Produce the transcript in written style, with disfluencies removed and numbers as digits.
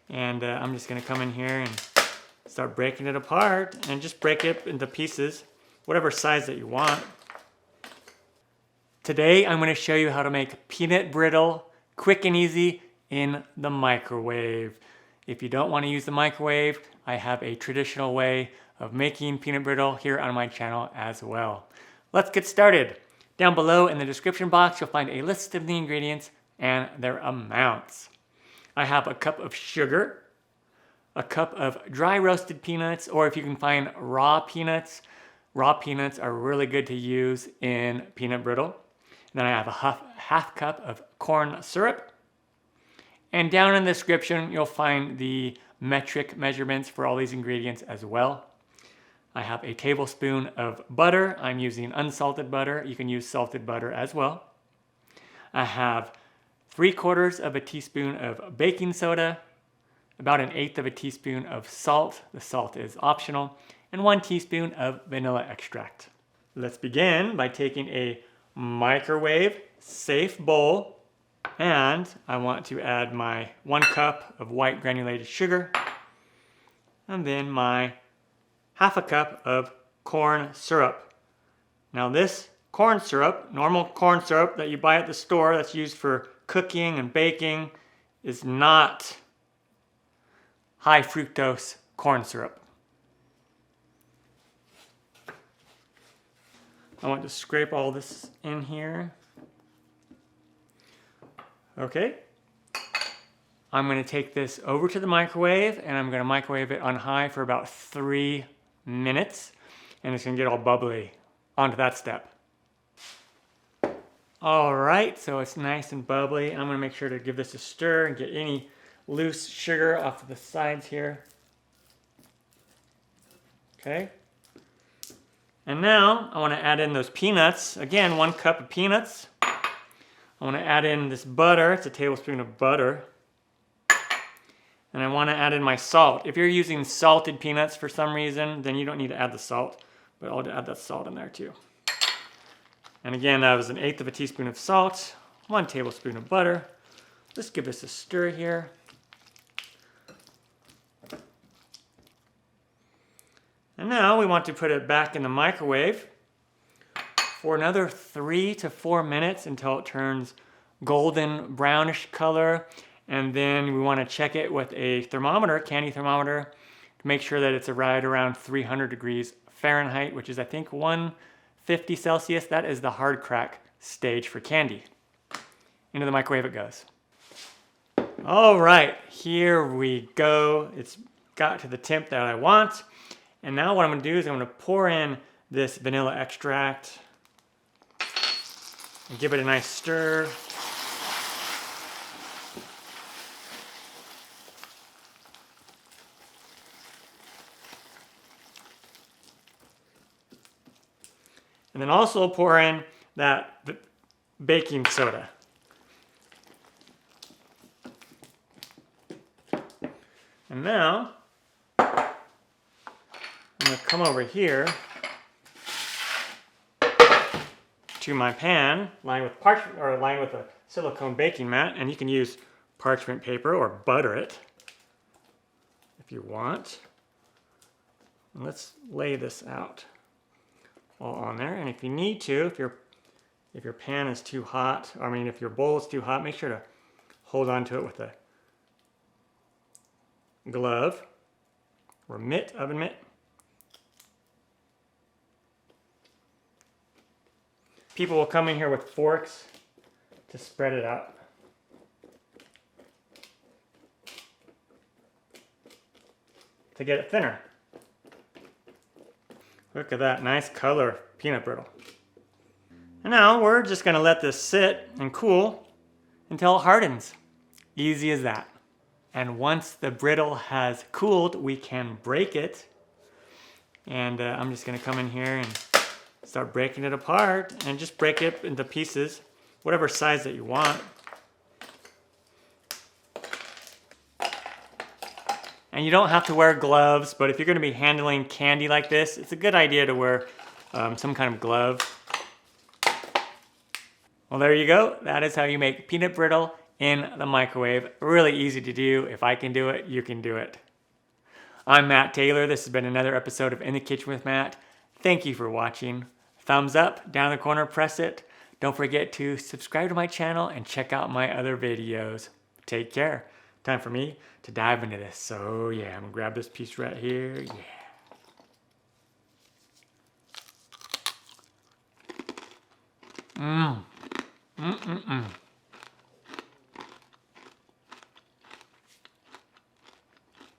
And I'm just gonna come in here and start breaking it apart, and just break it into pieces, whatever size that you want. Today I'm gonna show you how to make peanut brittle quick and easy in the microwave. If you don't want to use the microwave, I have a traditional way of making peanut brittle here on my channel as well. Let's get started. Down below in the description box, you'll find a list of the ingredients and their amounts. I have a cup of sugar, a cup of dry roasted peanuts, or if you can find raw peanuts are really good to use in peanut brittle. And then I have a half cup of corn syrup. And down in the description, you'll find the metric measurements for all these ingredients as well. I have a tablespoon of butter. I'm using unsalted butter. You can use salted butter as well. I have 3/4 of a teaspoon of baking soda, about 1/8 of a teaspoon of salt. The salt is optional, and 1 teaspoon of vanilla extract. Let's begin by taking a microwave safe bowl, and I want to add my 1 cup of white granulated sugar, and then my half a cup of corn syrup. Now this corn syrup, normal corn syrup that you buy at the store that's used for cooking and baking, is not high fructose corn syrup. I want to scrape all this in here. Okay. I'm going to take this over to the microwave, and I'm going to microwave it on high for about 3 minutes, and it's going to get all bubbly. On to that step. All right, so it's nice and bubbly. I'm going to make sure to give this a stir and get any loose sugar off of the sides here. Okay. And now I want to add in those peanuts. Again, 1 cup of peanuts. I want to add in this butter. It's a tablespoon of butter. And I want to add in my salt. If you're using salted peanuts for some reason, then you don't need to add the salt, but I'll add that salt in there too. And again, that was 1/8 of a teaspoon of salt, 1 tablespoon of butter. Let's give this a stir here. And now we want to put it back in the microwave for another 3 to 4 minutes until it turns golden brownish color. And then we want to check it with a thermometer, candy thermometer, to make sure that it's right around 300 degrees Fahrenheit, which is I think 150 Celsius. That is the hard crack stage for candy. Into the microwave it goes. All right, here we go. It's got to the temp that I want. And now what I'm going to do is I'm going to pour in this vanilla extract and give it a nice stir. And then also pour in that baking soda. And now I'm going to come over here to my pan lined with parchment, or lined with a silicone baking mat, and you can use parchment paper or butter it if you want. And let's lay this out all on there. And if you need to, if your pan is too hot, if your bowl is too hot, make sure to hold on to it with a glove or mitt, oven mitt. People will come in here with forks to spread it out. To get it thinner. Look at that nice color peanut brittle. And now we're just going to let this sit and cool until it hardens. Easy as that. And once the brittle has cooled, we can break it. And I'm just going to come in here and start breaking it apart, and just break it into pieces, whatever size that you want. And you don't have to wear gloves, but if you're going to be handling candy like this, it's a good idea to wear some kind of glove. Well, there you go. That is how you make peanut brittle in the microwave. Really easy to do. If I can do it, you can do it. I'm Matt Taylor. This has been another episode of In the Kitchen with Matt. Thank you for watching. Thumbs up, down the corner, press it. Don't forget to subscribe to my channel and check out my other videos. Take care. Time for me to dive into this. So yeah, I'm gonna grab this piece right here. Yeah. Mmm.